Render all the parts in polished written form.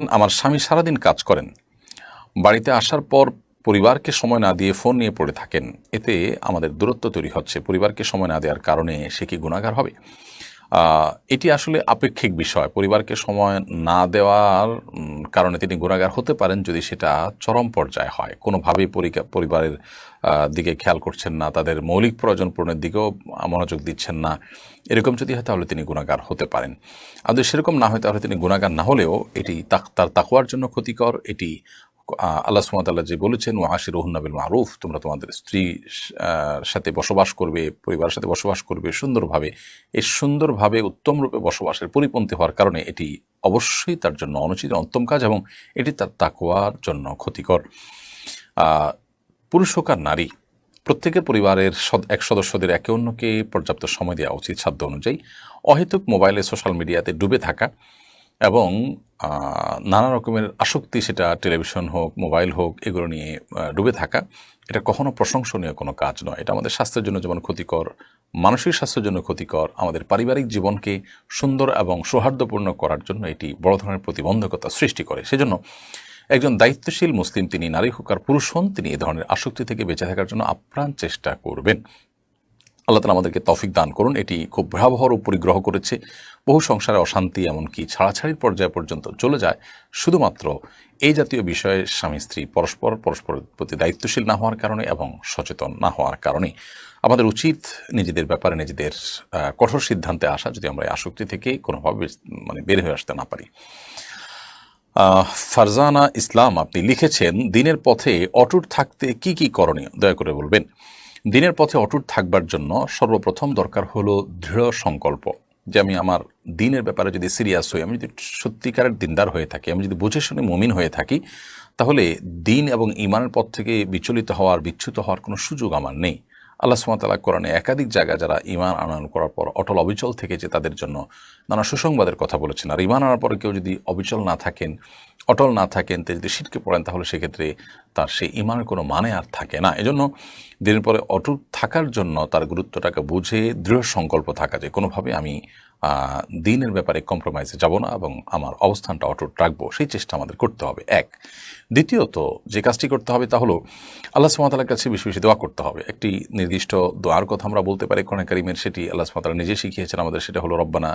আমার স্বামী সারাদিন কাজ করেন, বাড়িতে আসার পর পরিবারকে সময় না দিয়ে ফোন নিয়ে পড়ে থাকেন, এতে আমাদের দূরত্ব তৈরি হচ্ছে। পরিবারকে সময় না দেওয়ার কারণে সে কি গুনাহগার হবে? এটি আসলে আপেক্ষিক বিষয়। পরিবারকে সময় না দেওয়ার কারণে তিনি গুনাহগার হতে পারেন যদি সেটা চরম পর্যায়ে হয়। কোনোভাবেই পরিবারের দিকে খেয়াল করছেন না, তাদের মৌলিক প্রয়োজন পূরণের দিকেও মনোযোগ দিচ্ছেন না। এরকম যদি হয় তাহলে তিনি গুনাহগার হতে পারেন। আর যদি সেরকম না হয় তাহলে তিনি গুনাহগার না হলেও এটি তার তাকওয়ার জন্য ক্ষতিকর। এটি আল্লাহ সুবহানাহু ওয়া তাআলা যে বলেছেন ওয়াশিরুহুন্না বিল মারুফ, তোমরা তোমাদের স্ত্রী সাথে বসবাস করবে, পরিবারের সাথে বসবাস করবে সুন্দরভাবে। এই সুন্দরভাবে উত্তম রূপে বসবাসের পরিপন্থী হওয়ার কারণে এটি অবশ্যই তার জন্য অনুচিত উত্তম কাজ এবং এটি তার তাকওয়ার জন্য ক্ষতিকর। পুরুষ হোক আর নারী, প্রত্যেকের পরিবারের এক সদস্যদের একে অন্যকে পর্যাপ্ত সময় দেওয়া উচিত সাধ্য অনুযায়ী। অহেতুক মোবাইলে সোশ্যাল মিডিয়াতে ডুবে থাকা এবং নানা রকমের আসক্তি, সেটা টেলিভিশন হোক মোবাইল হোক, এগুলো নিয়ে ডুবে থাকা, এটা কখনো প্রশংসনীয় কোনো কাজ নয়। এটা আমাদের স্বাস্থ্যের জন্য যেমন ক্ষতিকর, মানসিক স্বাস্থ্যের জন্য ক্ষতিকর, আমাদের পারিবারিক জীবনকে সুন্দর এবং সৌহার্দ্যপূর্ণ করার জন্য এটি বড় ধরনের প্রতিবন্ধকতা সৃষ্টি করে। সেজন্য একজন দায়িত্বশীল মুসলিম, তিনি নারী হোক আর পুরুষ হন, তিনি এ ধরনের আসক্তি থেকে বেঁচে থাকার জন্য আপ্রাণ চেষ্টা করবেন। আল্লাহ তাআলা আমাদেরকে তৌফিক দান করুন। এটি খুব ভয়াবহ রূপ পরিগ্রহ করেছে। বহু সংসারে অশান্তি, এমনকি ছাড়াছাড়ির পর্যায়ে পর্যন্ত চলে যায় শুধুমাত্র এই জাতীয় বিষয়ে স্বামী স্ত্রী পরস্পরের প্রতি দায়িত্বশীল না হওয়ার কারণে এবং সচেতন না হওয়ার কারণে। আমাদের উচিত নিজেদের ব্যাপারে নিজেদের কঠোর সিদ্ধান্তে আসা, যদি আমরা এই আসক্তি থেকে কোনোভাবে বের হয়ে আসতে না পারি। ফারজানা ইসলাম আপনি লিখেছেন, দিনের পথে অটুট থাকতে কি কি করণীয় দয়া করে বলবেন। দিনের পথে অটুট থাকবার জন্য সর্বপ্রথম দরকার হলো দৃঢ় সংকল্প, যে আমি আমার দিনের ব্যাপারে যদি সিরিয়াস হই, আমি যদি সত্যিকারের দিনদার হয়ে থাকি, আমি যদি বুঝে শুনে মুমিন হয়ে থাকি, তাহলে দিন এবং ঈমানের পথ থেকে বিচলিত হওয়ার, বিচ্যুত হওয়ার কোনো সুযোগ আমার নেই। আল্লাহ সুবহানাহু ওয়া তাআলা কোরআনে একাধিক জায়গায় যারা ঈমান আনয়ন করার পর অটল অবিচল থেকেছে তাদের জন্য নানা সুসংবাদের কথা বলেছেন। আর ঈমান আনার পরে কেউ যদি অবিচল না থাকেন, অটল না থাকেন, তিনি যদি শিরকে পড়েন, তাহলে সেক্ষেত্রে তার সেই ঈমানের কোনো মানে আর থাকে না। এজন্য দিনের পরে অটুট থাকার জন্য তার গুরুত্বটাকে বুঝে দৃঢ় সংকল্প থাকা, যে কোনোভাবে আমি দিনের ব্যাপারে কম্প্রোমাইজে যাব না এবং আমার অবস্থানটা অটুট রাখবো, সেই চেষ্টা আমাদের করতে হবে। এক, দ্বিতীয়ত যে কাজটি করতে হবে তা হলো আল্লাহ সুবহানাহু ওয়া তাআলার কাছে বেশি বেশি দোয়া করতে হবে। একটি নির্দিষ্ট দোয়ার কথা আমরা বলতে পারি কোরআনে কারীমের, সেটি আল্লাহ সুবহানাহু ওয়া তাআলা নিজে শিখিয়েছেন আমাদের। সেটা হলো রব্বানা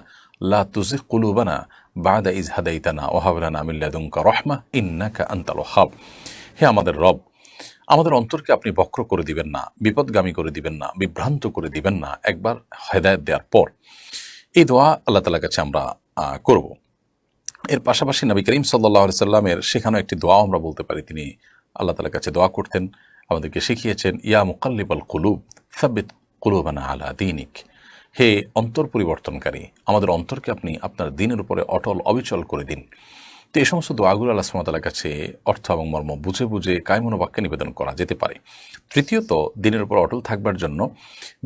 লা তুযিগ কুলুবানা বা'দা ইয হাদাইতানা ওয়া হাব লানা মিন লাদুনকা রাহমাহ ইন্নাকা আনতাল ওয়াহ্হাব। হে আমাদের রব, আমাদের অন্তরকে আপনি বক্র করে দিবেন না, বিপদগামী করে দিবেন না, বিভ্রান্ত করে দিবেন না একবার হেদায়েত দেওয়ার পর। এই দোয়া আল্লাহ তাআলার কাছে আমরা করব। এর পাশাপাশি নবী করিম সাল্লাল্লাহু আলাইহি সাল্লামের শেখানো একটি দোয়াও আমরা বলতে পারি। তিনি আল্লাহ তাআলার কাছে দোয়া করতেন, আমাদেরকে শিখিয়েছেন, ইয়া মুকাল্লিবাল কুলুব সাব্বিত কুলুবানা আলা দীনিক। হে অন্তর পরিবর্তনকারী, আমাদের অন্তরকে আপনি আপনার দ্বীনের উপরে অটল অবিচল করে দিন। তো এই সমস্ত দোয়াগুলো আল্লাহ সুবহানাহু ওয়া তাআলার কাছে অর্থ এবং মর্ম বুঝে বুঝে কায়মনোবাক্যে নিবেদন করা যেতে পারে। তৃতীয়ত, দিনের উপর অটল থাকবার জন্য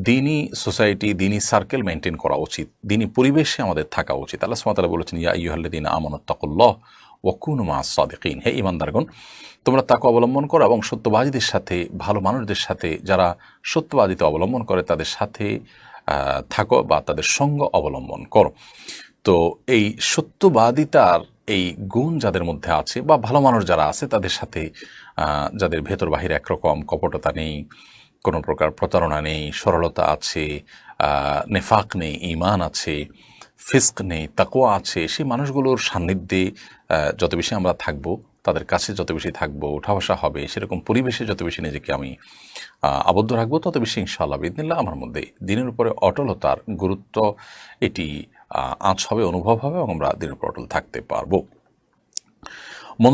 দিনী সোসাইটি, দিনী সার্কেল মেনটেন করা উচিত, দিনী পরিবেশে আমাদের থাকা উচিত। আল্লাহ সুবহানাহু ওয়া তাআলা বলেছেন, ইয়া আইয়ুহাল্লাযীনা আমানুত্তাকুল্লাহ ওয়া কুনু মাআস সাদিকিন। হে ঈমানদারগণ, তোমরা তাকওয়া অবলম্বন করো এবং সত্যবাদীদের সাথে, ভালো মানুষদের সাথে, যারা সত্যবাদিতা অবলম্বন করে তাদের সাথে থাকো বা তাদের সঙ্গ অবলম্বন করো। তো এই সত্যবাদিতার এই গুণ যাদের মধ্যে আছে বা ভালো মানুষ যারা আছে তাদের সাথে, যাদের ভেতর বাহির একরকম, কপটতা নেই, কোনো প্রকার প্রতারণা নেই, সরলতা আছে, নেফাক নেই, ঈমান আছে, ফিস্ক নেই, তাকওয়া আছে, সেই মানুষগুলোর সান্নিধ্যে যত বেশি আমরা থাকবো, তাদের কাছে যত বেশি থাকবো, উঠা বসা হবে, সেরকম পরিবেশে যত বেশি নিজেকে আমি আবদ্ধ রাখবো, তত বেশি ইনশাআল্লাহ বিইذনিল্লাহ আমার মধ্যে দিনের উপরে অটলতার গুরুত্ব, এটি আঁচ হবে, অনুভব হবে এবং আমরা দিনের উপর অটল থাকতে পারবো।